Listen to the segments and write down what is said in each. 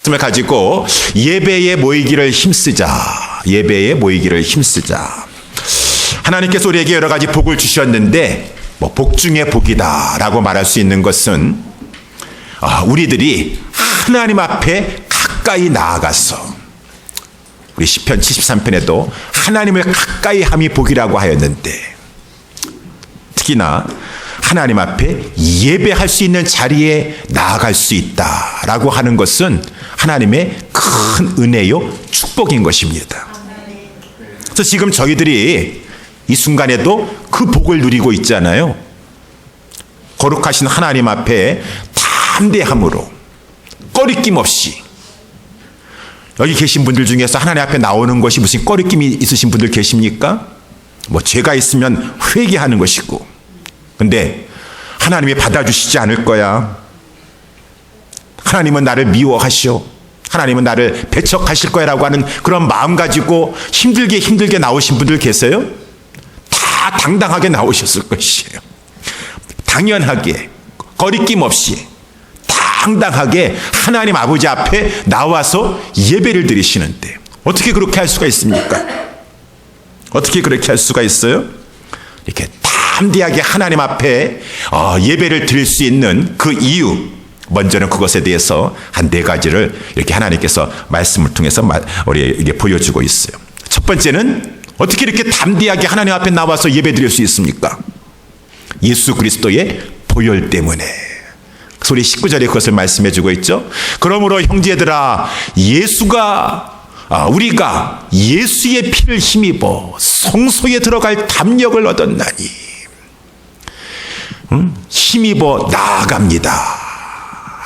말씀을 가지고 예배에 모이기를 힘쓰자. 예배에 모이기를 힘쓰자. 하나님께서 우리에게 여러 가지 복을 주셨는데 복 중에 복이다라고 말할 수 있는 것은 우리들이 하나님 앞에 가까이 나아가서 우리 시편 73편에도 하나님을 가까이 함이 복이라고 하였는데 특히나 하나님 앞에 예배할 수 있는 자리에 나아갈 수 있다라고 하는 것은 하나님의 큰 은혜요 축복인 것입니다. 그래서 지금 저희들이 이 순간에도 그 복을 누리고 있잖아요. 거룩하신 하나님 앞에 담대함으로 꺼리낌 없이. 여기 계신 분들 중에서 하나님 앞에 나오는 것이 무슨 꺼리낌이 있으신 분들 계십니까? 죄가 있으면 회개하는 것이고, 근데 하나님이 받아주시지 않을 거야. 하나님은 나를 미워하시오. 하나님은 나를 배척하실 거야 라고 하는 그런 마음 가지고 힘들게 나오신 분들 계세요? 다 당당하게 나오셨을 것이에요. 당연하게 거리낌 없이 당당하게 하나님 아버지 앞에 나와서 예배를 드리시는데 어떻게 그렇게 할 수가 있습니까? 어떻게 그렇게 할 수가 있어요? 이렇게 담대하게 하나님 앞에 예배를 드릴 수 있는 그 이유, 먼저는 그것에 대해서 한 4가지를 이렇게 하나님께서 말씀을 통해서 우리에게 보여주고 있어요. 첫 번째는 어떻게 이렇게 담대하게 하나님 앞에 나와서 예배 드릴 수 있습니까? 예수 그리스도의 보혈 때문에. 그래서 우리 19절에 그것을 말씀해 주고 있죠. 그러므로 형제들아, 우리가 예수의 피를 힘입어 성소에 들어갈 담력을 얻었나니 힘입어 나아갑니다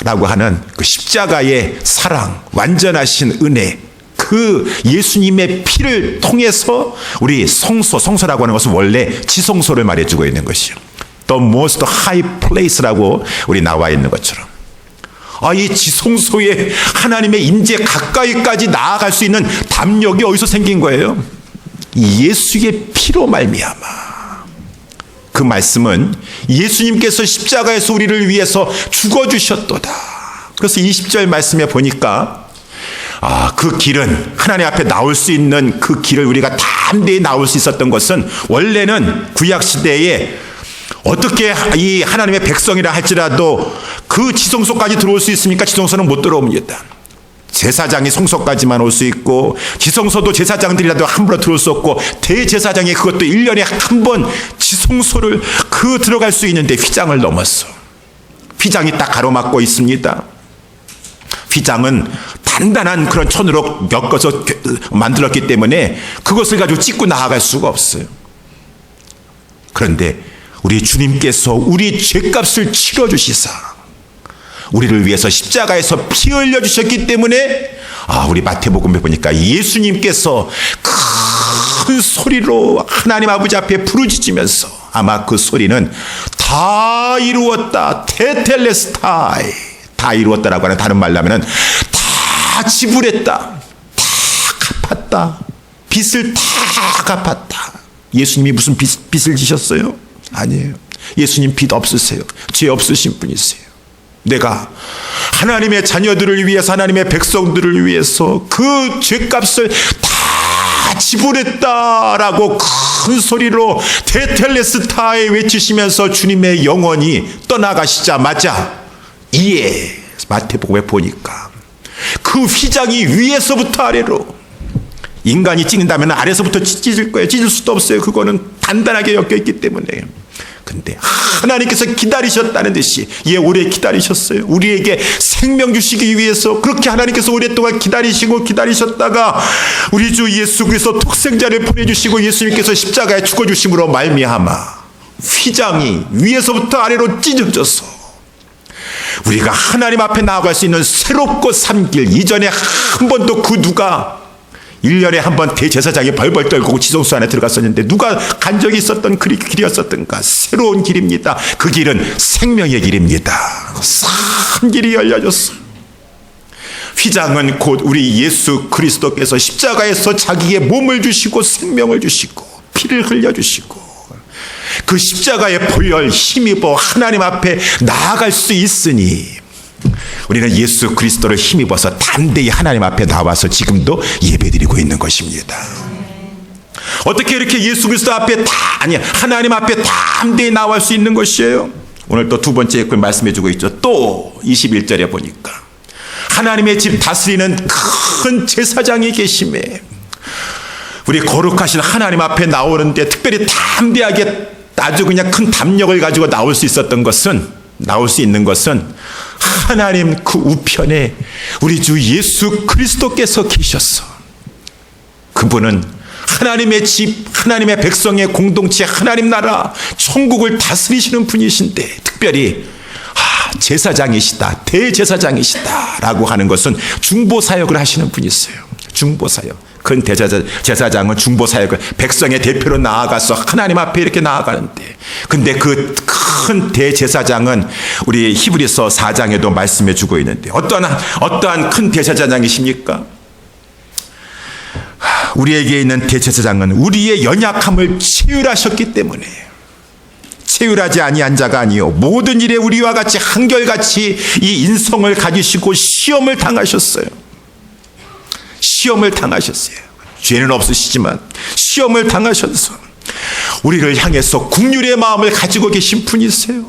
라고 하는 그 십자가의 사랑, 완전하신 은혜, 그 예수님의 피를 통해서 우리 성소라고 하는 것은 원래 지성소를 말해주고 있는 것이요, The most high place라고 우리 나와 있는 것처럼 이 지성소에 하나님의 인재 가까이까지 나아갈 수 있는 담력이 어디서 생긴 거예요? 예수의 피로 말미암아. 그 말씀은 예수님께서 십자가에서 우리를 위해서 죽어주셨도다. 그래서 20절 말씀에 보니까 그 길은, 하나님 앞에 나올 수 있는 그 길을 우리가 담대히 나올 수 있었던 것은 원래는 구약시대에 어떻게 이 하나님의 백성이라 할지라도 그 지성소까지 들어올 수 있습니까? 지성소는 못 들어옵니다. 제사장이 성소까지만 올 수 있고, 지성소도 제사장들이라도 함부로 들어올 수 없고, 대제사장이 그것도 1년에 한 번 지성소를 들어갈 수 있는데 휘장을 넘었어. 휘장이 딱 가로막고 있습니다. 휘장은 단단한 그런 천으로 엮어서 만들었기 때문에 그것을 가지고 찢고 나아갈 수가 없어요. 그런데 우리 주님께서 우리 죄값을 치러주시사 우리를 위해서 십자가에서 피 흘려주셨기 때문에 우리 마태복음에 보니까 예수님께서 큰 소리로 하나님 아버지 앞에 부르짖으면서, 아마 그 소리는 다 이루었다, 테텔레스타이, 다 이루었다라고 하는, 다른 말로 하면 다 지불했다, 다 갚았다, 빚을 다 갚았다. 예수님이 무슨 빚을 지셨어요? 아니에요. 예수님 빚 없으세요. 죄 없으신 분이세요. 내가 하나님의 자녀들을 위해서, 하나님의 백성들을 위해서 그 죄값을 다 지불했다라고 큰 소리로 테텔레스타에 외치시면서 주님의 영혼이 떠나가시자마자 이에 마태복음에 보니까 그 휘장이 위에서부터 아래로, 인간이 찢는다면 아래서부터 찢을 거예요. 찢을 수도 없어요. 그거는 단단하게 엮여있기 때문에. 근데 하나님께서 기다리셨다는 듯이 오래 기다리셨어요. 우리에게 생명 주시기 위해서 그렇게 하나님께서 오랫동안 기다리셨다가 우리 주 예수 그리스도 독생자를 보내주시고 예수님께서 십자가에 죽어주심으로 말미암아 휘장이 위에서부터 아래로 찢어져서 우리가 하나님 앞에 나아갈 수 있는 새롭고 산 길, 이전에 한 번도 그 누가 1년에 한 번 대제사장이 벌벌 떨고 지성소 안에 들어갔었는데 누가 간 적이 있었던 길이었었던가? 새로운 길입니다. 그 길은 생명의 길입니다. 산 길이 열려졌어. 휘장은 곧 우리 예수 그리스도께서 십자가에서 자기의 몸을 주시고 생명을 주시고 피를 흘려주시고 그 십자가의 보혈 힘입어 하나님 앞에 나아갈 수 있으니 우리는 예수 그리스도를 힘입어서 담대히 하나님 앞에 나와서 지금도 예배드리고 있는 것입니다. 어떻게 이렇게 예수 그리스도 앞에 하나님 앞에 담대히 나올 수 있는 것이에요? 오늘 또 두 번째 그 말씀해주고 있죠. 또 21절에 보니까 하나님의 집 다스리는 큰 제사장이 계심에, 우리 거룩하신 하나님 앞에 나오는데 특별히 담대하게 아주 그냥 큰 담력을 가지고 나올 수 있는 것은 하나님 그 우편에 우리 주 예수 그리스도께서 계셨어. 그분은 하나님의 집, 하나님의 백성의 공동체, 하나님 나라, 천국을 다스리시는 분이신데, 특별히 제사장이시다, 대제사장이시다 라고 하는 것은 중보사역을 하시는 분이세요. 중보사역. 큰 제사장은 중보사역을, 백성의 대표로 나아가서 하나님 앞에 이렇게 나아가는데, 근데 그 큰 대제사장은 우리 히브리서 4장에도 말씀해 주고 있는데, 어떠한 큰 대제사장이십니까? 우리에게 있는 대제사장은 우리의 연약함을 체휼하셨기 때문에, 체휼하지 아니한 자가 아니요 모든 일에 우리와 같이 한결같이 이 인성을 가지시고 시험을 당하셨어요. 시험을 당하셨어요. 죄는 없으시지만 시험을 당하셔서 우리를 향해서 긍휼의 마음을 가지고 계신 분이세요.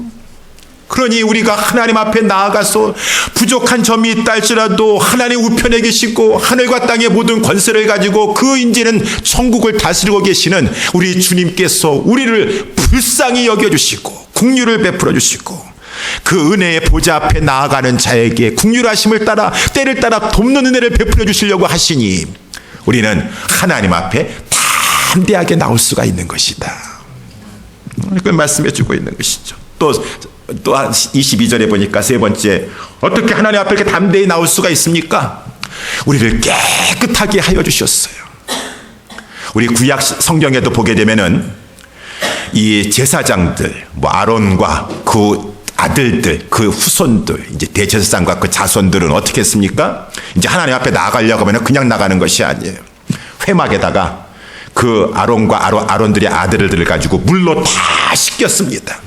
그러니 우리가 하나님 앞에 나아가서 부족한 점이 있다 할지라도 하나님 우편에 계시고 하늘과 땅의 모든 권세를 가지고 그 이제는 천국을 다스리고 계시는 우리 주님께서 우리를 불쌍히 여겨주시고 긍휼을 베풀어 주시고, 그 은혜의 보좌 앞에 나아가는 자에게 긍휼하심을 따라 때를 따라 돕는 은혜를 베풀어 주시려고 하시니 우리는 하나님 앞에 담대하게 나올 수가 있는 것이다. 그걸 말씀해 주고 있는 것이죠. 또 22절에 보니까 세 번째, 어떻게 하나님 앞에 이렇게 담대히 나올 수가 있습니까? 우리를 깨끗하게 하여 주셨어요. 우리 구약 성경에도 보게 되면은 이 제사장들, 아론과 그 아들들, 그 후손들, 이제 대제사장과 그 자손들은 어떻게 했습니까? 이제 하나님 앞에 나가려고 하면 그냥 나가는 것이 아니에요. 회막에다가 그 아론들의 아들들을 가지고 물로 다 씻겼습니다.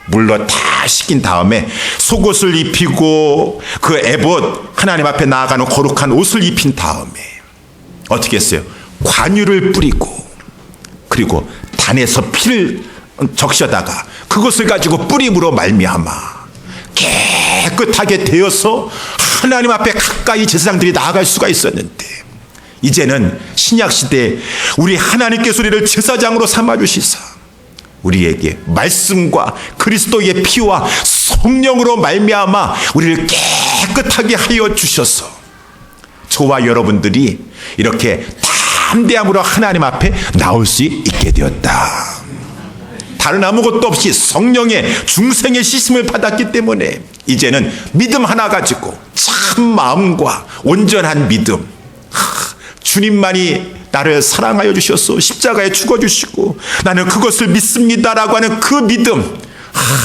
물로 다 씻긴 다음에 속옷을 입히고 그 에봇, 하나님 앞에 나아가는 거룩한 옷을 입힌 다음에 어떻게 했어요? 관유를 뿌리고, 그리고 단에서 피를 적셔다가 그것을 가지고 뿌림으로 말미암아 깨끗하게 되어서 하나님 앞에 가까이 제사장들이 나아갈 수가 있었는데, 이제는 신약시대에 우리 하나님께서 우리를 제사장으로 삼아주시사 우리에게 말씀과 그리스도의 피와 성령으로 말미암아 우리를 깨끗하게 하여 주셔서 저와 여러분들이 이렇게 담대함으로 하나님 앞에 나올 수 있게 되었다. 다른 아무것도 없이 성령의 중생의 씻음을 받았기 때문에 이제는 믿음 하나 가지고 참 마음과 온전한 믿음, 주님만이 나를 사랑하여 주셔서 십자가에 죽어주시고 나는 그것을 믿습니다라고 하는 그 믿음,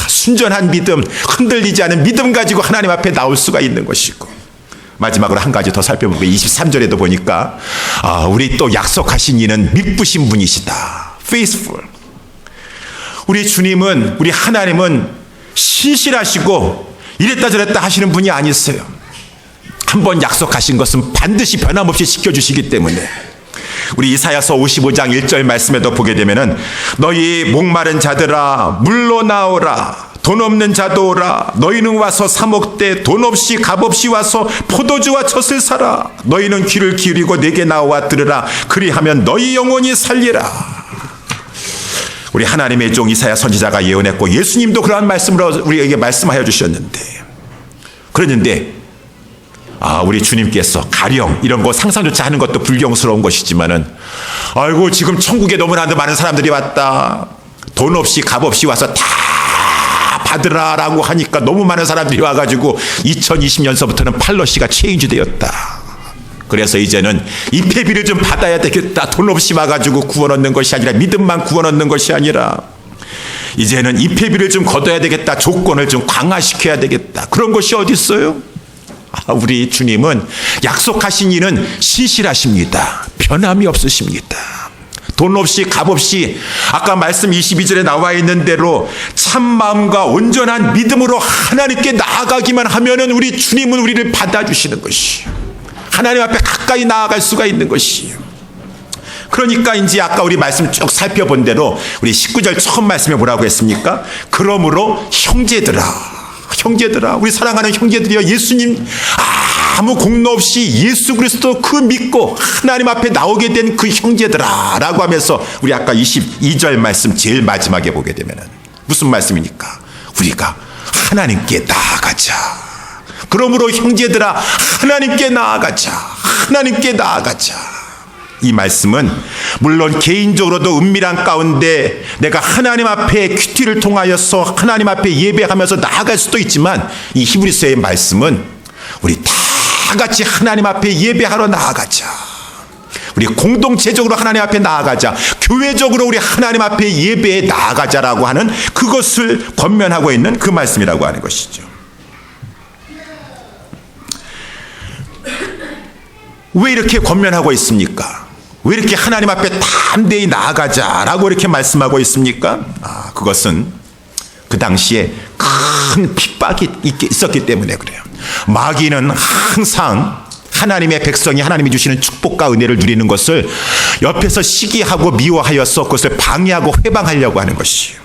순전한 믿음, 흔들리지 않은 믿음 가지고 하나님 앞에 나올 수가 있는 것이고, 마지막으로 한 가지 더 살펴보고 23절에도 보니까 우리 또 약속하신 이는 믿으신 분이시다. faithful. 우리 주님은, 우리 하나님은 신실하시고 이랬다 저랬다 하시는 분이 아니세요. 한번 약속하신 것은 반드시 변함없이 지켜주시기 때문에 우리 이사야서 55장 1절 말씀에도 보게 되면은 너희 목마른 자들아 물로 나오라, 돈 없는 자도 오라, 너희는 와서 사 먹되 돈 없이 값 없이 와서 포도주와 젖을 사라. 너희는 귀를 기울이고 내게 나와 들으라. 그리하면 너희 영혼이 살리라. 우리 하나님의 종 이사야 선지자가 예언했고 예수님도 그러한 말씀으로 우리에게 말씀하여 주셨는데, 그랬는데 우리 주님께서 가령 이런 거 상상조차 하는 것도 불경스러운 것이지만은, 아이고 지금 천국에 너무나 많은 사람들이 왔다, 돈 없이 값 없이 와서 다 받으라라고 하니까 너무 많은 사람들이 와가지고 2020년서부터는 팔러시가 체인지 되었다. 그래서 이제는 이 폐비를 좀 받아야 되겠다. 돈 없이 와가지고 구원 얻는 것이 아니라, 믿음만 구원 얻는 것이 아니라 이제는 이 폐비를 좀 걷어야 되겠다. 조건을 좀 강화시켜야 되겠다. 그런 것이 어디 있어요? 우리 주님은 약속하신 이는 신실하십니다. 변함이 없으십니다. 돈 없이 값 없이 아까 말씀 22절에 나와 있는 대로 참 마음과 온전한 믿음으로 하나님께 나아가기만 하면은 우리 주님은 우리를 받아주시는 것이에요. 하나님 앞에 가까이 나아갈 수가 있는 것이에요. 그러니까 이제 아까 우리 말씀 쭉 살펴본 대로 우리 19절 처음 말씀에 뭐라고 했습니까? 그러므로 형제들아, 우리 사랑하는 형제들이여, 예수님 아무 공로 없이 예수 그리스도 그 믿고 하나님 앞에 나오게 된 그 형제들아 라고 하면서 우리 아까 22절 말씀 제일 마지막에 보게 되면 무슨 말씀입니까? 우리가 하나님께 나아가자. 그러므로 형제들아 하나님께 나아가자. 이 말씀은 물론 개인적으로도 은밀한 가운데 내가 하나님 앞에 큐티를 통하여서 하나님 앞에 예배하면서 나아갈 수도 있지만, 이 히브리서의 말씀은 우리 다 같이 하나님 앞에 예배하러 나아가자. 우리 공동체적으로 하나님 앞에 나아가자. 교회적으로 우리 하나님 앞에 예배에 나아가자라고 하는 그것을 권면하고 있는 그 말씀이라고 하는 것이죠. 왜 이렇게 권면하고 있습니까? 왜 이렇게 하나님 앞에 담대히 나아가자라고 이렇게 말씀하고 있습니까? 그것은 그 당시에 큰 핍박이 있었기 때문에 그래요. 마귀는 항상 하나님의 백성이 하나님이 주시는 축복과 은혜를 누리는 것을 옆에서 시기하고 미워하여서 그것을 방해하고 회방하려고 하는 것이에요.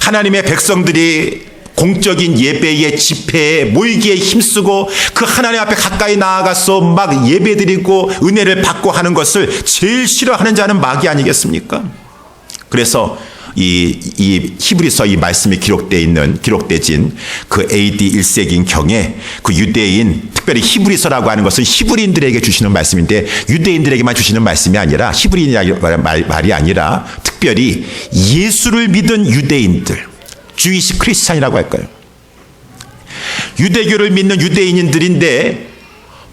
하나님의 백성들이 공적인 예배에 집회에 모이기에 힘쓰고 그 하나님 앞에 가까이 나아가서 막 예배드리고 은혜를 받고 하는 것을 제일 싫어하는 자는 마귀 아니겠습니까? 그래서 이 히브리서 이 말씀이 기록되진 그 AD 1세기 경에 그 유대인, 특별히 히브리서라고 하는 것은 히브리인들에게 주시는 말씀인데, 유대인들에게만 주시는 말씀이 아니라, 히브리인이라는 말이 아니라 특별히 예수를 믿은 유대인들, 주이시 크리스찬이라고 할까요? 유대교를 믿는 유대인들인데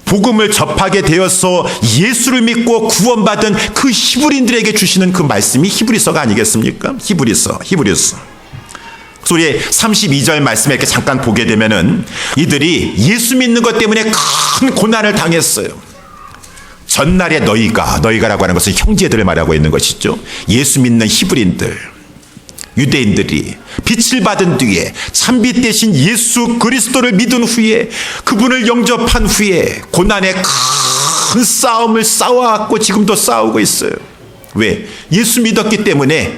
복음을 접하게 되어서 예수를 믿고 구원받은 그 히브리인들에게 주시는 그 말씀이 히브리서가 아니겠습니까? 히브리서. 그래서 우리 32절 말씀에 이렇게 잠깐 보게 되면은 이들이 예수 믿는 것 때문에 큰 고난을 당했어요. 전날에 너희가라고 하는 것은 형제들을 말하고 있는 것이죠. 예수 믿는 히브리인들, 유대인들이 빛을 받은 뒤에 참빛 대신 예수 그리스도를 믿은 후에 그분을 영접한 후에 고난의 큰 싸움을 싸워왔고 지금도 싸우고 있어요. 왜? 예수 믿었기 때문에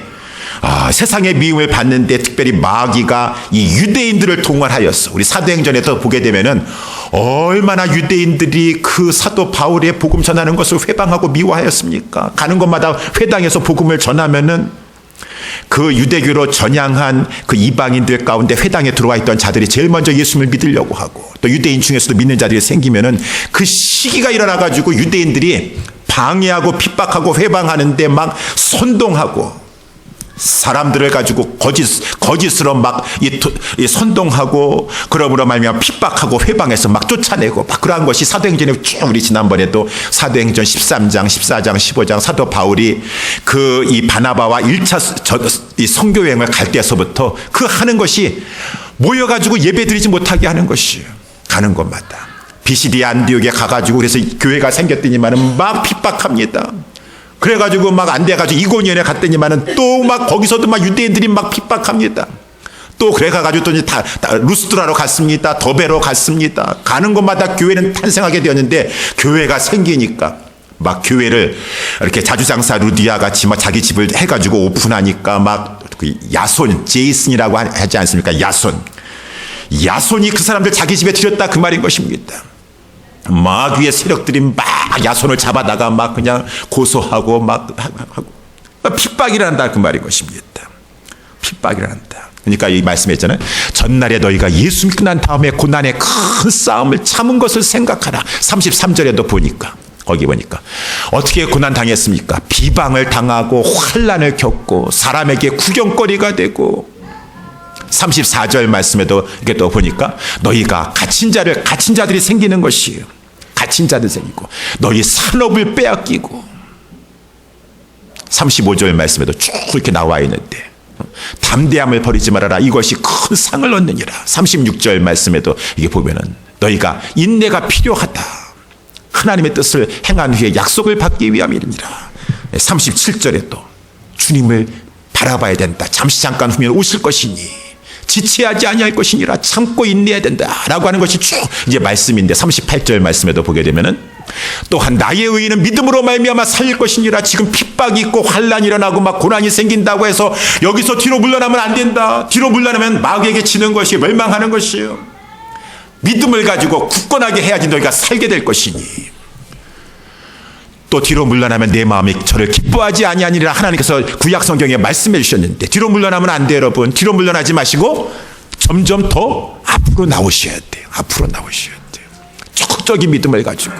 세상의 미움을 받는데 특별히 마귀가 이 유대인들을 동원하였어. 우리 사도행전에서 보게 되면은 얼마나 유대인들이 그 사도 바울의 복음 전하는 것을 회방하고 미워하였습니까? 가는 곳마다 회당에서 복음을 전하면은 그 유대교로 전향한 그 이방인들 가운데 회당에 들어와 있던 자들이 제일 먼저 예수를 믿으려고 하고, 또 유대인 중에서도 믿는 자들이 생기면은 그 시기가 일어나가지고 유대인들이 방해하고 핍박하고 회방하는데 막 선동하고, 사람들을 가지고 거짓으로 막 선동하고, 그러므로 말미암아 핍박하고 회방해서 막 쫓아내고 막 그러한 것이 사도행전에 쭉, 우리 지난번에도 사도행전 13장, 14장, 15장 사도 바울이 그 이 바나바와 1차 이 선교 여행을 갈 때서부터 그 하는 것이 모여가지고 예배드리지 못하게 하는 것이에요. 가는 곳마다 비시디아 안디옥에 가가지고 그래서 교회가 생겼더니만은 막 핍박합니다. 그래가지고 막 안 돼가지고 이고니온에 갔더니만은 또 막 거기서도 막 유대인들이 막 핍박합니다. 또 그래가지고 또 다 루스드라로 갔습니다. 더베로 갔습니다. 가는 곳마다 교회는 탄생하게 되었는데, 교회가 생기니까 막 교회를 이렇게 자주장사 루디아 같이 막 자기 집을 해가지고 오픈하니까 막 그 야손, 제이슨이라고 하지 않습니까? 야손이 그 사람들 자기 집에 들였다 그 말인 것입니다. 마귀의 세력들이 막 야손을 잡아다가 막 그냥 고소하고 막 하고 핍박이 난다 그 말인 것입니다. 핍박이 난다. 그러니까 이 말씀했잖아요. 전날에 너희가 예수 믿고 난 다음에 고난의 큰 싸움을 참은 것을 생각하라. 33절에도 보니까, 거기 보니까 어떻게 고난 당했습니까? 비방을 당하고 환난을 겪고 사람에게 구경거리가 되고, 34절 말씀에도 이렇게 또 보니까 너희가 갇힌 자들이 생기는 것이에요. 갇힌 자들 생기고 너희 산업을 빼앗기고, 35절 말씀에도 쭉 이렇게 나와 있는데 담대함을 버리지 말아라. 이것이 큰 상을 얻느니라. 36절 말씀에도 이게 보면은 너희가 인내가 필요하다. 하나님의 뜻을 행한 후에 약속을 받기 위함이니라. 37절에 또 주님을 바라봐야 된다. 잠시 잠깐 후면 오실 것이니 지체하지 아니할 것이니라. 참고 인내해야 된다라고 하는 것이 쭉 이제 말씀인데 38절 말씀에도 보게 되면은 또한 나의 의인은 믿음으로 말미암아 살릴 것이니라. 지금 핍박이 있고 환란이 일어나고 막 고난이 생긴다고 해서 여기서 뒤로 물러나면 안 된다. 뒤로 물러나면 마귀에게 지는 것이 멸망하는 것이에요. 믿음을 가지고 굳건하게 해야지 너희가 살게 될 것이니. 또 뒤로 물러나면 내 마음이 저를 기뻐하지 아니하니라. 하나님께서 구약 성경에 말씀해 주셨는데 뒤로 물러나면 안 돼요. 여러분, 뒤로 물러나지 마시고 점점 더 앞으로 나오셔야 돼요. 앞으로 나오셔야 돼요. 적극적인 믿음을 가지고.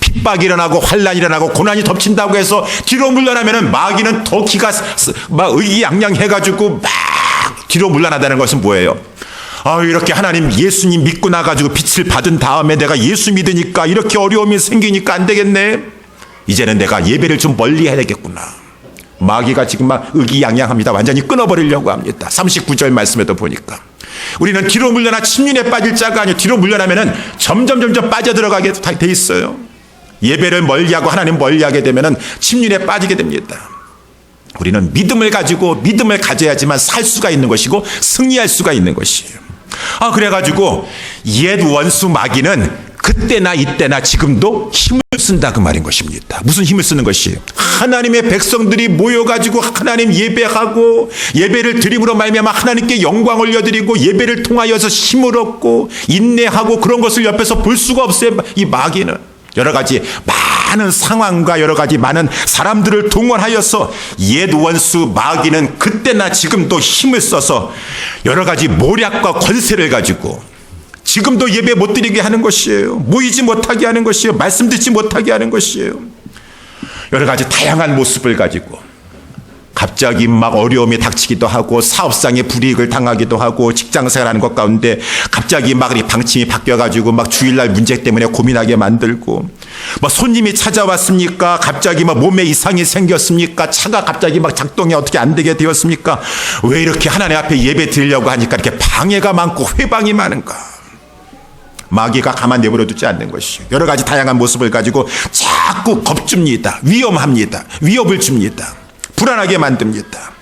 핍박이 일어나고 환란이 일어나고 고난이 덮친다고 해서 뒤로 물러나면 마귀는 더 기가 막 의기양양해가지고 막 뒤로 물러나다는 것은 뭐예요? 이렇게 하나님 예수님 믿고 나가지고 빛을 받은 다음에 내가 예수 믿으니까 이렇게 어려움이 생기니까 안 되겠네. 이제는 내가 예배를 좀 멀리 해야 되겠구나. 마귀가 지금 막 의기양양합니다. 완전히 끊어버리려고 합니다. 39절 말씀에도 보니까 우리는 뒤로 물러나 침륜에 빠질 자가 아니고 뒤로 물러나면은 점점 빠져들어가게 돼 있어요. 예배를 멀리하고 하나님 멀리하게 되면은 침륜에 빠지게 됩니다. 우리는 믿음을 가지고 믿음을 가져야지만 살 수가 있는 것이고 승리할 수가 있는 것이에요. 그래가지고 옛 원수 마귀는 그때나 이때나 지금도 힘을 쓴다 그 말인 것입니다. 무슨 힘을 쓰는 것이에요? 하나님의 백성들이 모여가지고 하나님 예배하고 예배를 드림으로 말미암아 하나님께 영광 올려드리고 예배를 통하여서 힘을 얻고 인내하고 그런 것을 옆에서 볼 수가 없어요. 이 마귀는 여러 가지 많은 상황과 여러 가지 많은 사람들을 동원하여서 옛 원수 마귀는 그때나 지금도 힘을 써서 여러 가지 모략과 권세를 가지고 지금도 예배 못 드리게 하는 것이에요. 모이지 못하게 하는 것이에요. 말씀 듣지 못하게 하는 것이에요. 여러 가지 다양한 모습을 가지고 갑자기 막 어려움이 닥치기도 하고 사업상의 불이익을 당하기도 하고 직장생활하는 것 가운데 갑자기 막 방침이 바뀌어가지고 막 주일날 문제 때문에 고민하게 만들고 뭐 손님이 찾아왔습니까? 갑자기 막 몸에 이상이 생겼습니까? 차가 갑자기 막 작동이 어떻게 안 되게 되었습니까? 왜 이렇게 하나님 앞에 예배 드리려고 하니까 이렇게 방해가 많고 회방이 많은가? 마귀가 가만 내버려 두지 않는 것이요. 여러 가지 다양한 모습을 가지고 자꾸 겁줍니다. 위험합니다. 위협을 줍니다. 불안하게 만듭니다.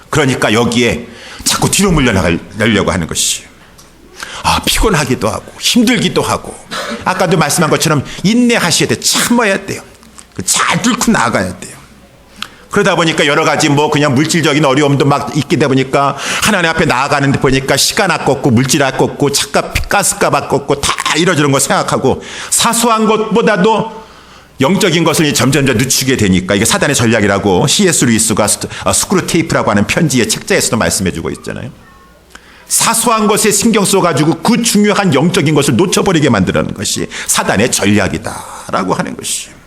그러니까 여기에 자꾸 뒤로 물러나려고 하는 것이요. 피곤하기도 하고 힘들기도 하고 아까도 말씀한 것처럼 인내하셔야 돼요. 참아야 돼요. 잘 뚫고 나아가야 돼요. 그러다 보니까 여러 가지 그냥 물질적인 어려움도 막 있게 되다 보니까 하나님 앞에 나아가는데 보니까 시간 아깝고 물질 아깝고 차값 가스값 아깝고 다 이러저런 거 생각하고 사소한 것보다도 영적인 것을 점점 늦추게 되니까 이게 사단의 전략이라고 C.S. 루이스가 스크루 테이프라고 하는 편지의 책자에서도 말씀해 주고 있잖아요. 사소한 것에 신경 써가지고 그 중요한 영적인 것을 놓쳐버리게 만드는 것이 사단의 전략이다라고 하는 것이에요.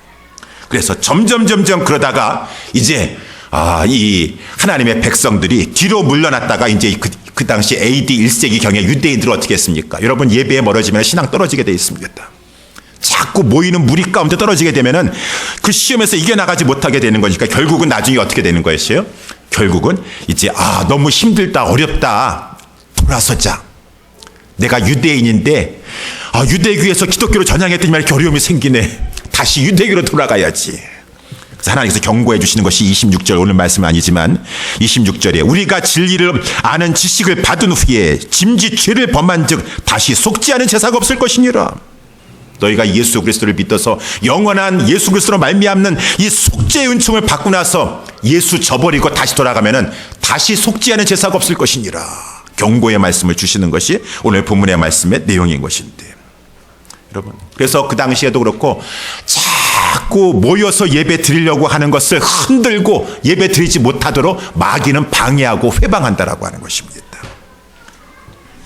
그래서 점점 그러다가 이제 이 하나님의 백성들이 뒤로 물러났다가 이제 그 당시 AD 1세기 경에 유대인들은 어떻게 했습니까? 여러분 예배에 멀어지면 신앙 떨어지게 돼 있습니다. 자꾸 모이는 무리 가운데 떨어지게 되면은 그 시험에서 이겨나가지 못하게 되는 거니까 결국은 나중에 어떻게 되는 거였어요? 결국은 이제 너무 힘들다 어렵다 돌아서자. 내가 유대인인데 유대교에서 기독교로 전향했더니 이렇게 어려움이 생기네. 다시 유대교로 돌아가야지. 그래서 하나님께서 경고해 주시는 것이 26절 오늘 말씀은 아니지만 26절에 우리가 진리를 아는 지식을 받은 후에 짐짓 죄를 범한 즉 다시 속지 않은 제사가 없을 것이니라. 너희가 예수 그리스도를 믿어서 영원한 예수 그리스도로 말미암는 이 속죄의 은총을 받고 나서 예수 저버리고 다시 돌아가면은 다시 속지 않은 제사가 없을 것이니라. 경고의 말씀을 주시는 것이 오늘 본문의 말씀의 내용인 것인데 여러분 그래서 그 당시에도 그렇고 자꾸 모여서 예배 드리려고 하는 것을 흔들고 예배 드리지 못하도록 마귀는 방해하고 회방한다라고 하는 것입니다.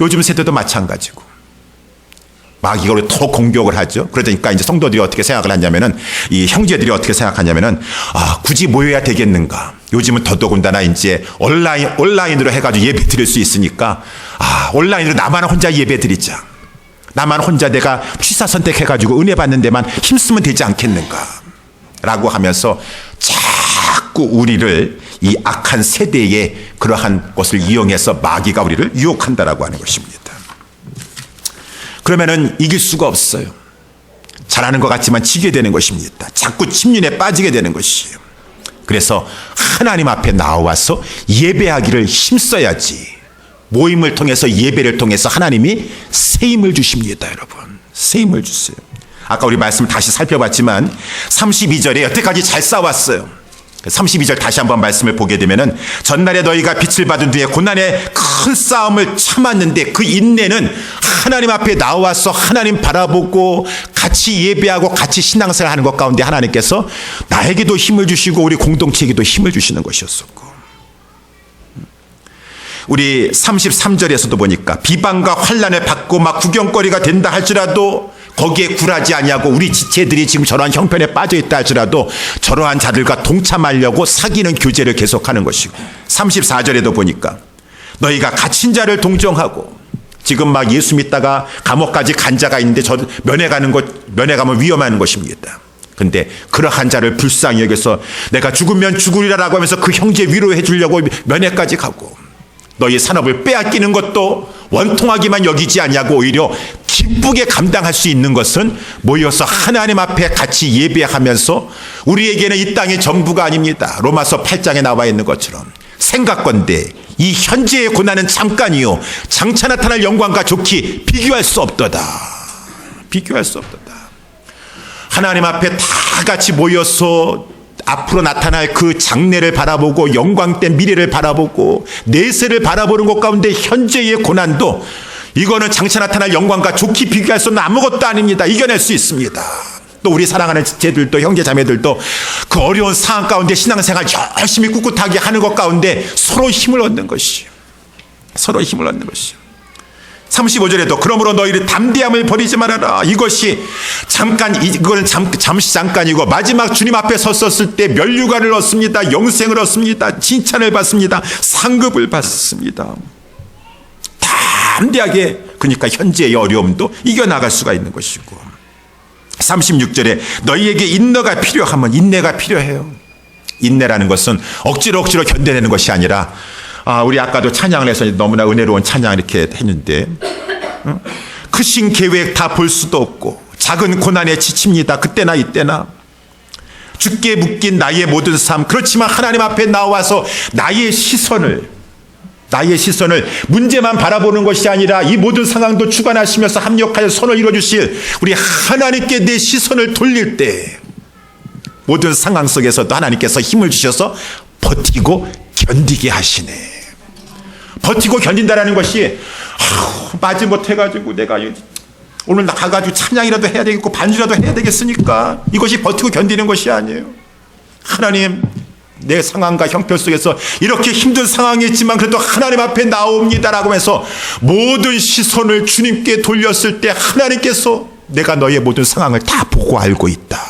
요즘 세대도 마찬가지고 마귀가 우리 더 공격을 하죠. 그러니까 이제 성도들이 어떻게 생각을 하냐면은 이 형제들이 어떻게 생각하냐면은 굳이 모여야 되겠는가. 요즘은 더더군다나 이제 온라인으로 해가지고 예배 드릴 수 있으니까 온라인으로 나만 혼자 예배 드리자. 나만 혼자 내가 취사 선택해가지고 은혜 받는 데만 힘쓰면 되지 않겠는가 라고 하면서 자꾸 우리를 이 악한 세대의 그러한 것을 이용해서 마귀가 우리를 유혹한다라고 하는 것입니다. 그러면은 이길 수가 없어요. 잘하는 것 같지만 지게 되는 것입니다. 자꾸 침륜에 빠지게 되는 것이에요. 그래서 하나님 앞에 나와서 예배하기를 힘써야지. 모임을 통해서 예배를 통해서 하나님이 새 힘을 주십니다. 여러분, 새 힘을 주세요. 아까 우리 말씀을 다시 살펴봤지만 32절에 여태까지 잘 싸웠어요. 32절 다시 한번 말씀을 보게 되면은 전날에 너희가 빛을 받은 뒤에 고난의 큰 싸움을 참았는데 그 인내는 하나님 앞에 나와서 하나님 바라보고 같이 예배하고 같이 신앙생활 하는 것 가운데 하나님께서 나에게도 힘을 주시고 우리 공동체에게도 힘을 주시는 것이었었고, 우리 33절에서도 보니까 비방과 환난을 받고 막 구경거리가 된다 할지라도 거기에 굴하지 아니하고 우리 지체들이 지금 저러한 형편에 빠져 있다 할지라도 저러한 자들과 동참하려고 사귀는 교제를 계속하는 것이고, 34절에도 보니까 너희가 갇힌 자를 동정하고, 지금 막 예수 믿다가 감옥까지 간 자가 있는데 저 면회 가면 위험한 것입니다. 근데 그러한 자를 불쌍히 여겨서 내가 죽으면 죽으리라라고 하면서 그 형제 위로해 주려고 면회까지 가고, 너희 산업을 빼앗기는 것도 원통하기만 여기지 아니하고 오히려 기쁘게 감당할 수 있는 것은 모여서 하나님 앞에 같이 예배하면서, 우리에게는 이 땅이 전부가 아닙니다. 로마서 8장에 나와 있는 것처럼 생각건대 이 현재의 고난은 잠깐이요 장차 나타날 영광과 좋기 비교할 수 없도다. 비교할 수 없도다. 하나님 앞에 다 같이 모여서 앞으로 나타날 그 장래를 바라보고 영광된 미래를 바라보고 내세를 바라보는 것 가운데 현재의 고난도 이거는 장차 나타날 영광과 좋게 비교할 수 없는 아무것도 아닙니다. 이겨낼 수 있습니다. 또 우리 사랑하는 지체들도 형제 자매들도 그 어려운 상황 가운데 신앙생활 열심히 꿋꿋하게 하는 것 가운데 서로 힘을 얻는 것이요, 서로 힘을 얻는 것이요. 35절에도 그러므로 너희를 담대함을 버리지 말아라. 이것이 이거는 잠시 잠깐이고 마지막 주님 앞에 섰었을 때 면류관을 얻습니다. 영생을 얻습니다. 칭찬을 받습니다. 상급을 받습니다. 담대하게, 그러니까 현재의 어려움도 이겨나갈 수가 있는 것이고, 36절에 너희에게 인내가 필요하면, 인내가 필요해요. 인내라는 것은 억지로 견뎌내는 것이 아니라, 우리 아까도 찬양을 해서 너무나 은혜로운 찬양을 이렇게 했는데, 크신 계획 다 볼 수도 없고 작은 고난에 지칩니다. 그때나 이때나 죽게 묶인 나의 모든 삶, 그렇지만 하나님 앞에 나와서 나의 시선을 문제만 바라보는 것이 아니라 이 모든 상황도 주관하시면서 합력하여 선을 이루어주실 우리 하나님께 내 시선을 돌릴 때 모든 상황 속에서도 하나님께서 힘을 주셔서 버티고 견디게 하시네. 버티고 견딘다라는 것이 마지못해가지고 내가 오늘 가가지고 찬양이라도 해야 되겠고 반주라도 해야 되겠으니까 이것이 버티고 견디는 것이 아니에요. 하나님, 내 상황과 형편 속에서 이렇게 힘든 상황이었지만 그래도 하나님 앞에 나옵니다라고 해서 모든 시선을 주님께 돌렸을 때 하나님께서 내가 너의 모든 상황을 다 보고 알고 있다.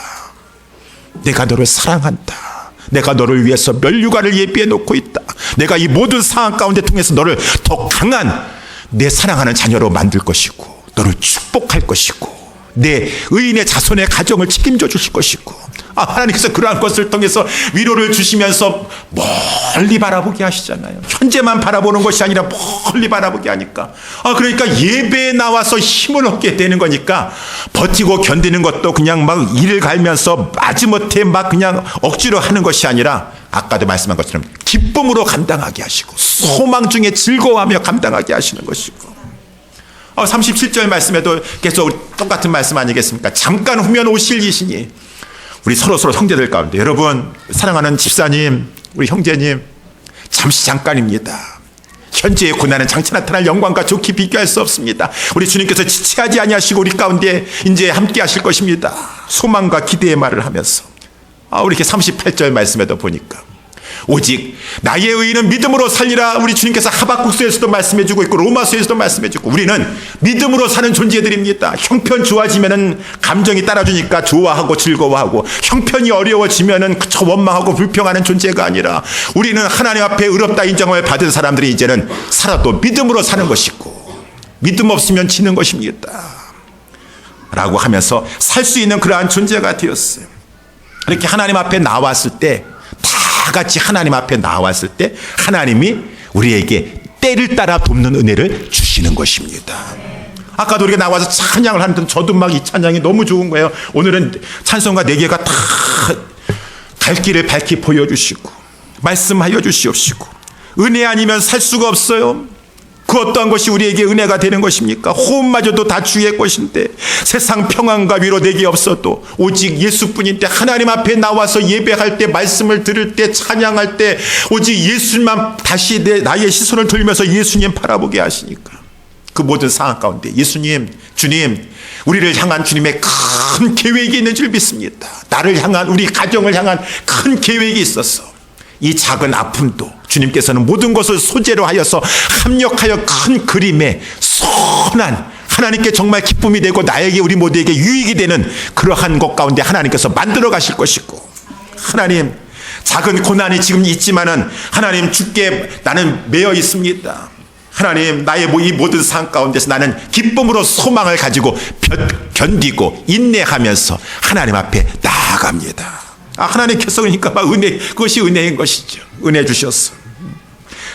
내가 너를 사랑한다. 내가 너를 위해서 면류관을 예비해 놓고 있다. 내가 이 모든 상황 가운데 통해서 너를 더 강한 내 사랑하는 자녀로 만들 것이고 너를 축복할 것이고 내 의인의 자손의 가정을 책임져 주실 것이고, 하나님께서 그러한 것을 통해서 위로를 주시면서 멀리 바라보게 하시잖아요. 현재만 바라보는 것이 아니라 멀리 바라보게 하니까, 그러니까 예배에 나와서 힘을 얻게 되는 거니까 버티고 견디는 것도 그냥 막 이를 갈면서 마지못해 막 그냥 억지로 하는 것이 아니라 아까도 말씀한 것처럼 기쁨으로 감당하게 하시고 소망 중에 즐거워하며 감당하게 하시는 것이고, 37절 말씀에도 계속 똑같은 말씀 아니겠습니까? 잠깐 후면 오실 이시니, 우리 서로 형제들 가운데, 여러분 사랑하는 집사님, 우리 형제님, 잠시 잠깐입니다. 현재의 고난은 장차 나타날 영광과 좋게 비교할 수 없습니다. 우리 주님께서 지체하지 아니하시고 우리 가운데 이제 함께 하실 것입니다. 소망과 기대의 말을 하면서, 우리 이렇게 38절 말씀에도 보니까 오직 나의 의인은 믿음으로 살리라. 우리 주님께서 하박국서에서도 말씀해주고 있고 로마서에서도 말씀해주고, 우리는 믿음으로 사는 존재들입니다. 형편 좋아지면은 감정이 따라주니까 좋아하고 즐거워하고, 형편이 어려워지면은 저 원망하고 불평하는 존재가 아니라 우리는 하나님 앞에 의롭다 인정을 받은 사람들이 이제는 살아도 믿음으로 사는 것이고 믿음 없으면 지는 것입니다 라고 하면서 살 수 있는 그러한 존재가 되었어요. 이렇게 하나님 앞에 나왔을 때, 다 같이 하나님 앞에 나왔을 때 하나님이 우리에게 때를 따라 돕는 은혜를 주시는 것입니다. 아까도 우리가 나와서 찬양을 하는데 저도 막 이 찬양이 너무 좋은 거예요. 오늘은 찬송가 4개가 다 갈 길을 밝히 보여주시고 말씀하여 주시옵시고, 은혜 아니면 살 수가 없어요. 그 어떠한 것이 우리에게 은혜가 되는 것입니까? 호흡마저도 다 주의 것인데 세상 평안과 위로 내게 없어도 오직 예수뿐인데, 하나님 앞에 나와서 예배할 때, 말씀을 들을 때, 찬양할 때 오직 예수님만 다시 나의 시선을 돌면서 예수님 바라보게 하시니까 그 모든 상황 가운데 예수님, 주님, 우리를 향한 주님의 큰 계획이 있는 줄 믿습니다. 나를 향한, 우리 가정을 향한 큰 계획이 있어서 이 작은 아픔도 주님께서는 모든 것을 소재로 하여서 합력하여 큰 그림에 선한, 하나님께 정말 기쁨이 되고 나에게, 우리 모두에게 유익이 되는 그러한 것 가운데 하나님께서 만들어 가실 것이고, 하나님, 작은 고난이 지금 있지만은 하나님, 주께 나는 매여 있습니다. 하나님, 나의 이 모든 상황 가운데서 나는 기쁨으로 소망을 가지고 견디고 인내하면서 하나님 앞에 나아갑니다. 하나님께서 그러니까 막 은혜, 그것이 은혜인 것이죠. 은혜 주셨어.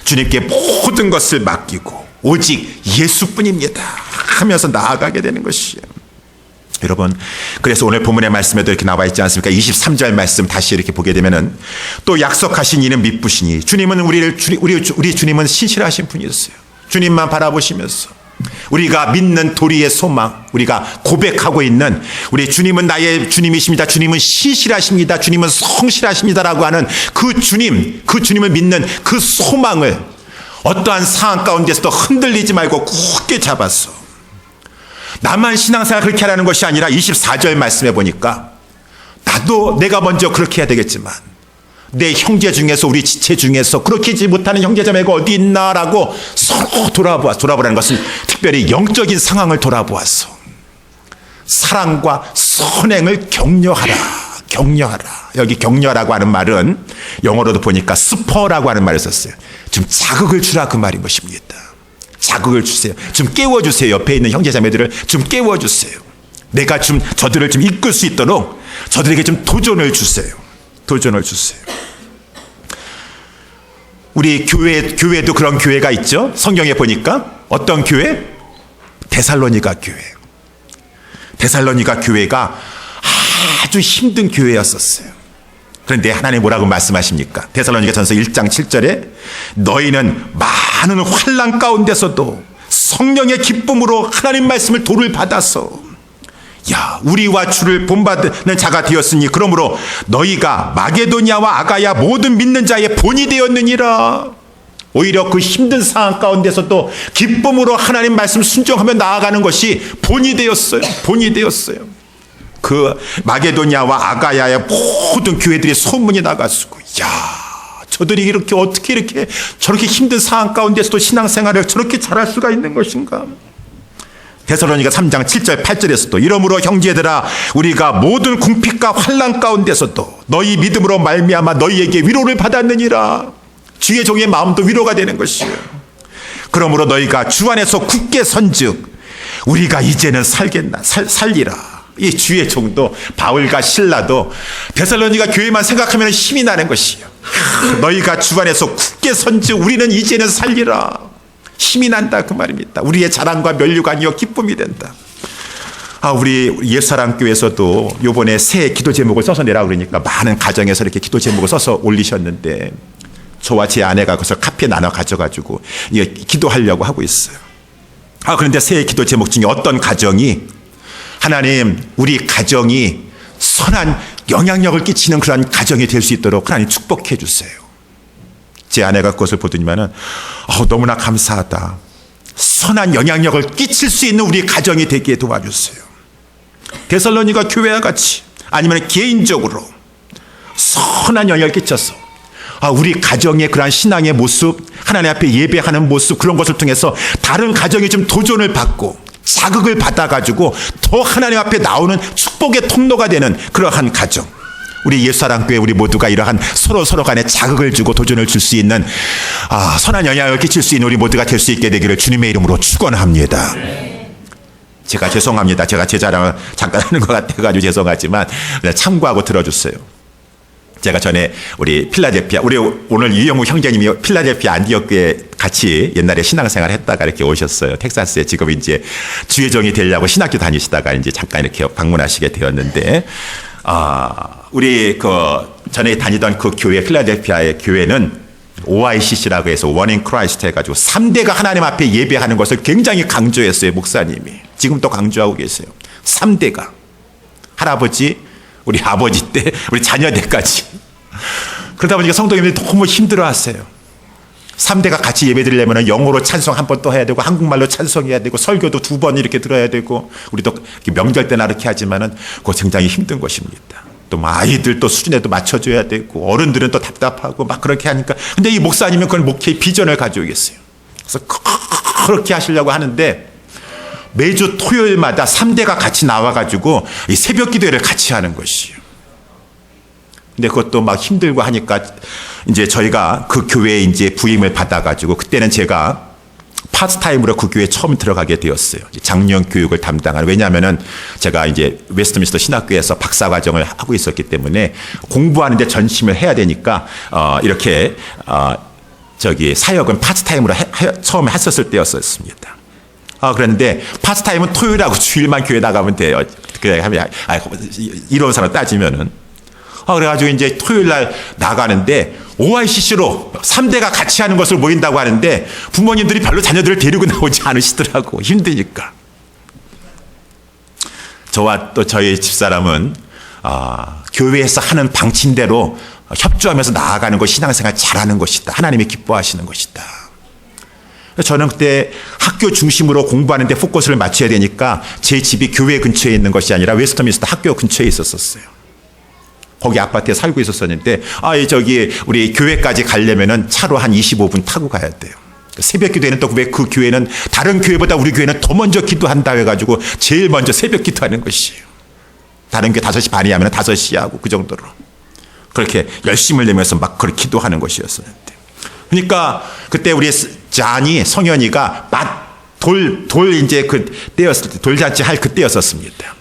주님께 모든 것을 맡기고 오직 예수뿐입니다 하면서 나아가게 되는 것이에요. 여러분, 그래서 오늘 본문의 말씀에도 이렇게 나와 있지 않습니까? 23절 말씀 다시 이렇게 보게 되면은, 또 약속하신 이는 믿으시니, 주님은 우리 주님은 신실하신 분이었어요. 주님만 바라보시면서 우리가 믿는 도리의 소망, 우리가 고백하고 있는 우리 주님은 나의 주님이십니다, 주님은 신실하십니다, 주님은 성실하십니다라고 하는 그 주님을 믿는 그 소망을 어떠한 상황 가운데서도 흔들리지 말고 굳게 잡았어. 나만 신앙생활 그렇게 하라는 것이 아니라 24절 말씀해 보니까, 나도 내가 먼저 그렇게 해야 되겠지만 내 형제 중에서, 우리 지체 중에서 그렇게 하지 못하는 형제자매가 어디 있나라고 서로 돌아보라는 것은 특별히 영적인 상황을 돌아보아서 사랑과 선행을 격려하라. 여기 격려라고 하는 말은 영어로도 보니까 스퍼라고 하는 말을 썼어요. 좀 자극을 주라, 그 말인 것입니다. 자극을 주세요. 좀 깨워주세요. 옆에 있는 형제자매들을 좀 깨워주세요. 내가 좀 저들을 좀 이끌 수 있도록 저들에게 좀 도전을 주세요. 우리 교회도 그런 교회가 있죠. 성경에 보니까 어떤 교회? 데살로니가 교회. 데살로니가 교회가 아주 힘든 교회였었어요. 그런데 하나님 뭐라고 말씀하십니까? 데살로니가 전서 1장 7절에 너희는 많은 환난 가운데서도 성령의 기쁨으로 하나님 말씀을 도를 받아서 우리와 주를 본받는 자가 되었으니 그러므로 너희가 마게도냐와 아가야 모든 믿는 자의 본이 되었느니라. 오히려 그 힘든 상황 가운데서도 기쁨으로 하나님 말씀 순종하며 나아가는 것이 본이 되었어요. 그 마게도냐와 아가야의 모든 교회들이 소문이 나갔고, 저들이 어떻게 저렇게 힘든 상황 가운데서도 신앙생활을 저렇게 잘할 수가 있는 것인가. 데살로니가 3장 7절 8절에서도 이러므로 형제들아, 우리가 모든 궁핍과 환난 가운데서도 너희 믿음으로 말미암아 너희에게 위로를 받았느니라. 주의 종의 마음도 위로가 되는 것이에요. 그러므로 너희가 주 안에서 굳게 선즉 우리가 이제는 살리라. 이 주의 종도 바울과 실라도 데살로니가 교회만 생각하면 힘이 나는 것이에요. 너희가 주 안에서 굳게 선즉 우리는 이제는 살리라. 힘이 난다, 그 말입니다. 우리의 자랑과 면류가 아니여 기쁨이 된다. 우리 옛사랑교회에서도 요번에 새 기도 제목을 써서 내라 그러니까 많은 가정에서 이렇게 기도 제목을 써서 올리셨는데, 저와 제 아내가 그것을 카피에 나눠 가져가지고 이게 기도하려고 하고 있어요. 그런데 새 기도 제목 중에 어떤 가정이, 하나님, 우리 가정이 선한 영향력을 끼치는 그런 가정이 될 수 있도록 하나님 축복해 주세요. 제 아내가 그것을 보더니만은 너무나 감사하다. 선한 영향력을 끼칠 수 있는 우리 가정이 되게 도와주세요. 데살로니가 교회와 같이, 아니면 개인적으로 선한 영향을 끼쳐서 우리 가정의 그러한 신앙의 모습, 하나님 앞에 예배하는 모습, 그런 것을 통해서 다른 가정이 좀 도전을 받고 자극을 받아가지고 더 하나님 앞에 나오는 축복의 통로가 되는 그러한 가정, 우리 옛사랑교회 우리 모두가 이러한 서로 간에 자극을 주고 도전을 줄 수 있는 선한 영향을 끼칠 수 있는 우리 모두가 될 수 있게 되기를 주님의 이름으로 축원합니다. 제가 죄송합니다. 제가 제 자랑을 잠깐 하는 것 같아가지고 죄송하지만 참고하고 들어주세요. 제가 전에 우리 필라델피아, 우리 오늘 이영우 형제님이 필라델피아 안디옥교회 같이 옛날에 신앙생활 했다가 이렇게 오셨어요. 텍사스에 지금 이제 주의 종이 되려고 신학교 다니시다가 이제 잠깐 이렇게 방문하시게 되었는데, 우리 전에 다니던 그 교회, 필라델피아의 교회는 OICC라고 해서 원인 크라이스트 해가지고 3대가 하나님 앞에 예배하는 것을 굉장히 강조했어요, 목사님이. 지금도 강조하고 계세요. 3대가. 할아버지, 우리 아버지 때, 우리 자녀 때까지. 그러다 보니까 성도님들이 너무 힘들어 하세요. 3대가 같이 예배 드리려면 영어로 찬송 한 번 또 해야 되고, 한국말로 찬송해야 되고, 설교도 2번 이렇게 들어야 되고, 우리도 명절 때나 이렇게 하지만은 그거 굉장히 힘든 것입니다. 또 아이들 또 수준에도 맞춰줘야 되고, 어른들은 또 답답하고 막 그렇게 하니까. 근데 이 목사님은 그걸 목회의 비전을 가지고 계세요. 그래서 그렇게 하시려고 하는데, 매주 토요일마다 3대가 같이 나와가지고 이 새벽 기도회를 같이 하는 것이에요. 근데 그것도 막 힘들고 하니까 이제 저희가 그 교회에 이제 부임을 받아가지고, 그때는 제가 파트타임으로 그 교회에 처음 들어가게 되었어요. 장년 교육을 담당하는. 왜냐하면은 제가 이제 웨스트민스터 신학교에서 박사과정을 하고 있었기 때문에 공부하는데 전심을 해야 되니까 이렇게 사역은 파트타임으로 처음에 했었을 때였었습니다. 그런데 파트타임은 토요일하고 주일만 교회 나가면 돼요. 그래 하면 이론상으로 따지면은. 그래가지고 이제 토요일 날 나가는데 OICC로 3대가 같이 하는 것을 모인다고 하는데 부모님들이 별로 자녀들을 데리고 나오지 않으시더라고. 힘드니까. 저와 또 저희 집사람은 교회에서 하는 방침대로 협조하면서 나아가는 것, 신앙생활 잘하는 것이다. 하나님이 기뻐하시는 것이다. 저는 그때 학교 중심으로 공부하는 데 포커스를 맞춰야 되니까 제 집이 교회 근처에 있는 것이 아니라 웨스트민스터 학교 근처에 있었어요. 거기 아파트에 살고 있었었는데, 우리 교회까지 가려면은 차로 한 25분 타고 가야 돼요. 새벽 기도회는 또 왜 그 교회는 다른 교회보다 우리 교회는 더 먼저 기도한다 해가지고 제일 먼저 새벽 기도하는 것이에요. 다른 교회 5시 반이 하면 5시 하고 그 정도로. 그렇게 열심을 내면서 막 그렇게 기도하는 것이었었는데. 그러니까 그때 우리 잔이, 성현이가 이제 돌잔치 할 그때였었습니다.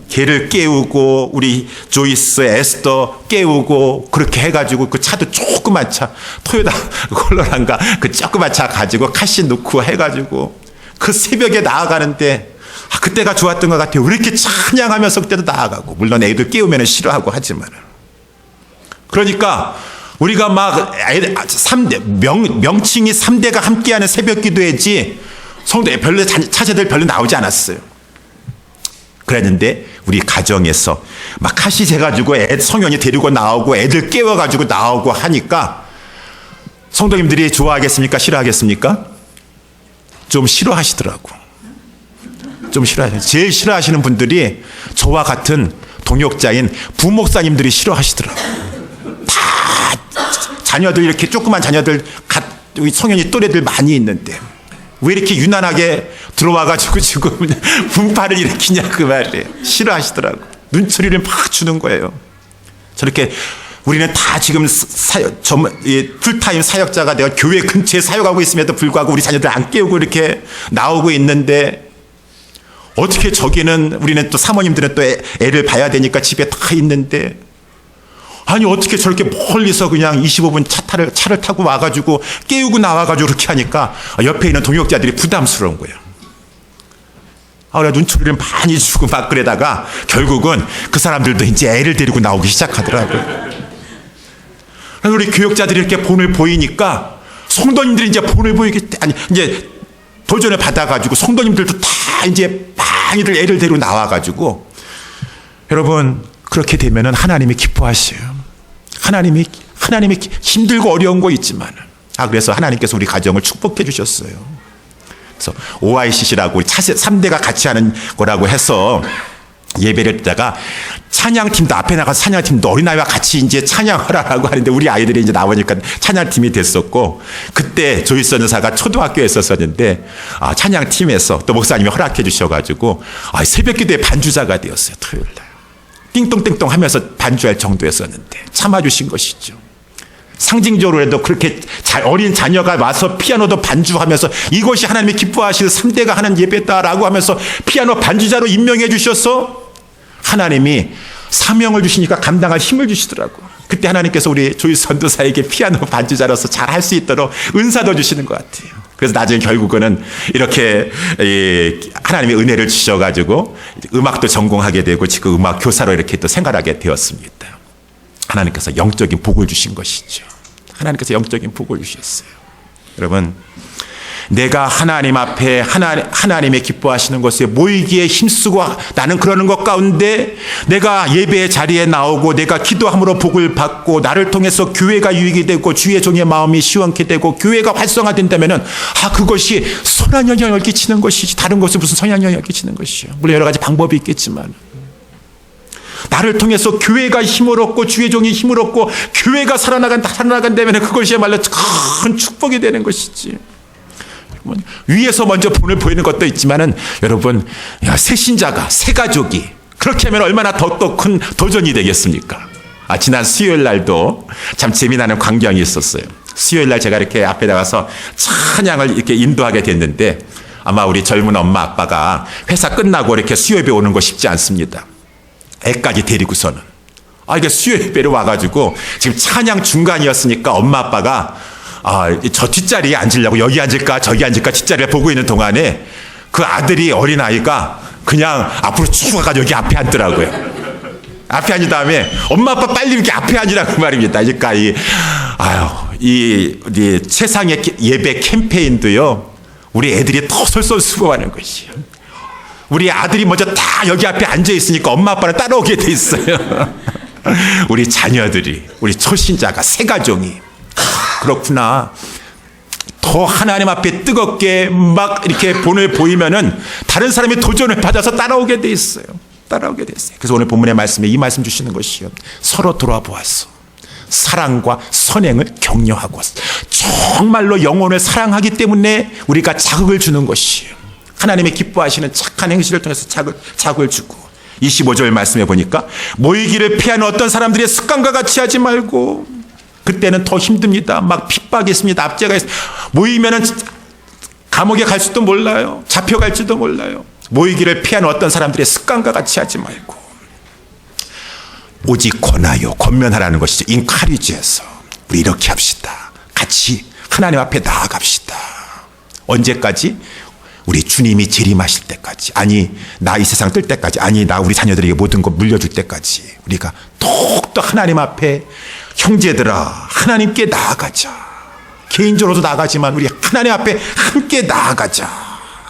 걔를 깨우고 우리 조이스, 에스더 깨우고 그렇게 해가지고 그 차도 조그만 차, 토요타 콜로라인가 그 조그만 차 가지고 카시 넣고 해가지고 그 새벽에 나아가는데 그때가 좋았던 것 같아요. 왜 이렇게 찬양하면서 그때도 나아가고, 물론 애들 깨우면 싫어하고 하지만. 그러니까 우리가 막 3대, 명칭이 3대가 함께하는 새벽 기도회지 차제들 별로 나오지 않았어요. 그랬는데 우리 가정에서 막 카시 해가지고 성현이 데리고 나오고 애들 깨워가지고 나오고 하니까 성도님들이 좋아하겠습니까? 싫어하겠습니까? 좀 싫어하시더라고. 좀 싫어하시죠. 제일 싫어하시는 분들이 저와 같은 동역자인 부목사님들이 싫어하시더라고. 다 자녀들, 이렇게 조그만 자녀들, 성현이 또래들 많이 있는데 왜 이렇게 유난하게 들어와가지고 지금 분파를 일으키냐 그 말이에요. 싫어하시더라고. 눈초리를 막 주는 거예요. 저렇게 우리는 다 지금 풀타임 사역자가 되어 교회 근처에 사역하고 있음에도 불구하고 우리 자녀들 안 깨우고 이렇게 나오고 있는데, 어떻게 우리는 또 사모님들은 또 애를 봐야 되니까 집에 다 있는데, 아니 어떻게 저렇게 멀리서 그냥 25분 차를 타고 와가지고 깨우고 나와가지고 그렇게 하니까 옆에 있는 동역자들이 부담스러운 거예요. 그래 눈초리를 많이 주고 막 그러다가 결국은 그 사람들도 이제 애를 데리고 나오기 시작하더라고요. 그래서 우리 교역자들이 이렇게 본을 보이니까 성도님들이 이제 본을 이제 도전을 받아가지고 성도님들도 다 이제 많이들 애를 데리고 나와가지고, 여러분 그렇게 되면은 하나님이 기뻐하셔요. 하나님이 힘들고 어려운 거 있지만, 그래서 하나님께서 우리 가정을 축복해 주셨어요. 그래서 OICC라고 우리 3대가 같이 하는 거라고 해서 예배를 듣다가 찬양팀도 앞에 나가서 찬양팀도 어린아이와 같이 이제 찬양하라고 하는데 우리 아이들이 이제 나오니까 찬양팀이 됐었고, 그때 조이스 전사가 초등학교에 있었었는데 찬양팀에서 또 목사님이 허락해 주셔가지고 새벽 기도에 반주자가 되었어요. 토요일날 띵똥띵똥 하면서 반주할 정도였었는데 참아주신 것이죠. 상징적으로라도 그렇게 어린 자녀가 와서 피아노도 반주하면서 이것이 하나님이 기뻐하실 3대가 하는 예배다라고 하면서 피아노 반주자로 임명해 주셔서 하나님이 사명을 주시니까 감당할 힘을 주시더라고. 그때 하나님께서 우리 조이스 전도사에게 피아노 반주자로서 잘 할 수 있도록 은사도 주시는 것 같아요. 그래서 나중에 결국은 이렇게 하나님의 은혜를 주셔가지고 음악도 전공하게 되고 지금 음악 교사로 이렇게 또 생활하게 되었습니다. 하나님께서 영적인 복을 주신 것이죠. 하나님께서 영적인 복을 주셨어요. 여러분, 내가 하나님 앞에 하나님의 기뻐하시는 것에 모이기에 힘쓰고 나는 그러는 것 가운데 내가 예배의 자리에 나오고 내가 기도함으로 복을 받고 나를 통해서 교회가 유익이 되고 주의 종의 마음이 시원케 되고 교회가 활성화된다면은 그것이 선한 영향을 끼치는 것이지 다른 것은 무슨 선한 영향을 끼치는 것이요. 물론 여러 가지 방법이 있겠지만 나를 통해서 교회가 힘을 얻고 주의 종이 힘을 얻고 교회가 살아나간다면 그것이야말로 큰 축복이 되는 것이지. 위에서 먼저 본을 보이는 것도 있지만은 여러분, 새 신자가, 새 가족이 그렇게 하면 얼마나 더 큰 도전이 되겠습니까? 지난 수요일 날도 참 재미나는 광경이 있었어요. 수요일 날 제가 이렇게 앞에 나가서 찬양을 이렇게 인도하게 됐는데 아마 우리 젊은 엄마 아빠가 회사 끝나고 이렇게 수요예배 오는 거 쉽지 않습니다. 애까지 데리고서는. 이게 수요예배로 와가지고 지금 찬양 중간이었으니까 엄마 아빠가 저 뒷자리에 앉으려고 여기 앉을까 저기 앉을까 뒷자리를 보고 있는 동안에 그 아들이 어린아이가 그냥 앞으로 쭉 와가지고 여기 앞에 앉더라고요. 앞에 앉은 다음에 엄마 아빠 빨리 이렇게 앞에 앉으라고 말입니다. 그러니까 이 세상의 예배 캠페인도요, 우리 애들이 더 솔솔수범하는 것이에요. 우리 아들이 먼저 다 여기 앞에 앉아 있으니까 엄마 아빠는 따라오게 돼 있어요. 우리 자녀들이, 우리 초신자가, 새 가족이 그렇구나. 더 하나님 앞에 뜨겁게 막 이렇게 본을 보이면은 다른 사람이 도전을 받아서 따라오게 돼 있어요. 따라오게 돼 있어요. 그래서 오늘 본문의 말씀에 이 말씀 주시는 것이요. 서로 돌아보아서 사랑과 선행을 격려하고 정말로 영혼을 사랑하기 때문에 우리가 자극을 주는 것이에요. 하나님의 기뻐하시는 착한 행실을 통해서 자극을 주고 25절 말씀해 보니까 모이기를 피하는 어떤 사람들의 습관과 같이 하지 말고 그때는 더 힘듭니다. 막 핍박이 있습니다. 압제가 있습니다. 모이면은 감옥에 갈 수도 몰라요. 잡혀갈지도 몰라요. 모이기를 피하는 어떤 사람들의 습관과 같이 하지 말고 오직 권하여 권면하라는 것이죠. 인카리지해서 우리 이렇게 합시다. 같이 하나님 앞에 나아갑시다. 언제까지? 우리 주님이 재림하실 때까지, 나 이 세상 뜰 때까지, 나 우리 자녀들에게 모든 것 물려줄 때까지 우리가 더욱더 하나님 앞에 형제들아 하나님께 나아가자. 개인적으로도 나아가지만 우리 하나님 앞에 함께 나아가자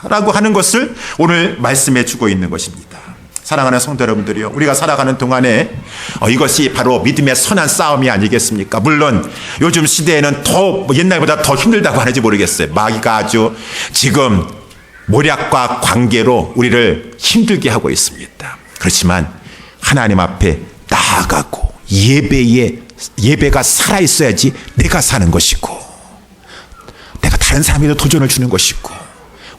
라고 하는 것을 오늘 말씀해 주고 있는 것입니다. 사랑하는 성도 여러분들이요, 우리가 살아가는 동안에 이것이 바로 믿음의 선한 싸움이 아니겠습니까? 물론 요즘 시대에는 더 옛날보다 더 힘들다고 하는지 모르겠어요. 마귀가 아주 지금 모략과 관계로 우리를 힘들게 하고 있습니다. 그렇지만 하나님 앞에 나아가고 예배가 살아있어야지 내가 사는 것이고 내가 다른 사람에게 도전을 주는 것이고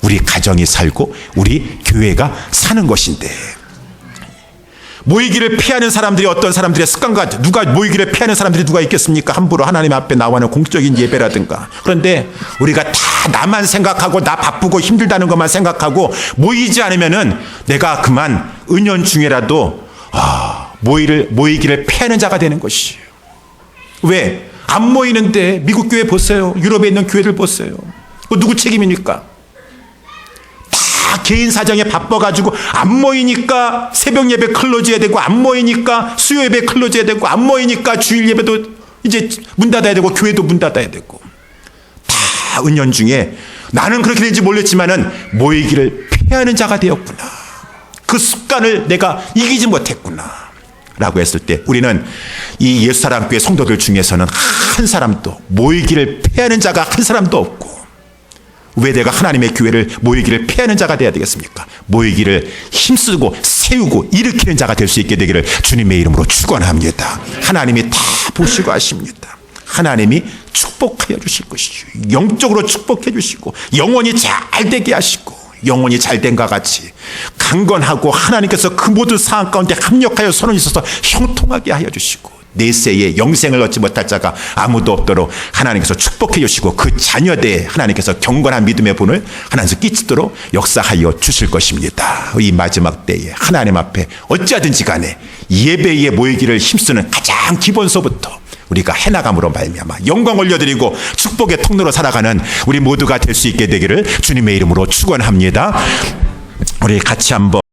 우리 가정이 살고 우리 교회가 사는 것인데, 모이기를 피하는 사람들이 어떤 사람들의 습관과 누가 모이기를 피하는 사람들이 누가 있겠습니까? 함부로 하나님 앞에 나와는 공적인 예배라든가. 그런데 우리가 다 나만 생각하고 나 바쁘고 힘들다는 것만 생각하고 모이지 않으면은 내가 그만 은연중에라도 모이기를 피하는 자가 되는 것이에요. 왜? 안 모이는데 미국 교회 보세요. 유럽에 있는 교회들 보세요. 누구 책임입니까? 다 개인 사정에 바빠가지고 안 모이니까 새벽 예배 클로즈해야 되고, 안 모이니까 수요 예배 클로즈해야 되고, 안 모이니까 주일 예배도 이제 문 닫아야 되고 교회도 문 닫아야 되고, 다 은연중에 나는 그렇게 되는지 몰랐지만은 모이기를 피하는 자가 되었구나. 그 습관을 내가 이기지 못했구나 라고 했을 때 우리는 이 예수사랑교회 성도들 중에서는 한 사람도 모이기를 피하는 자가 한 사람도 없고, 왜 내가 하나님의 교회를 모이기를 피하는 자가 되어야 되겠습니까? 모이기를 힘쓰고 세우고 일으키는 자가 될 수 있게 되기를 주님의 이름으로 축원합니다. 하나님이 다 보시고 하십니다. 하나님이 축복하여 주실 것이죠. 영적으로 축복해 주시고 영혼이 잘 되게 하시고, 영혼이 잘된과 같이 강건하고 하나님께서 그 모든 상황 가운데 합력하여 선을 있어서 형통하게 하여 주시고, 내세에 영생을 얻지 못할 자가 아무도 없도록 하나님께서 축복해 주시고, 그 자녀대에 하나님께서 경건한 믿음의 본을 하나님께서 끼치도록 역사하여 주실 것입니다. 이 마지막 때에 하나님 앞에 어찌하든지 간에 예배에 모이기를 힘쓰는 가장 기본서부터 우리가 해나감으로 말미암아 영광 올려드리고 축복의 통로로 살아가는 우리 모두가 될 수 있게 되기를 주님의 이름으로 축원합니다. 우리 같이 한번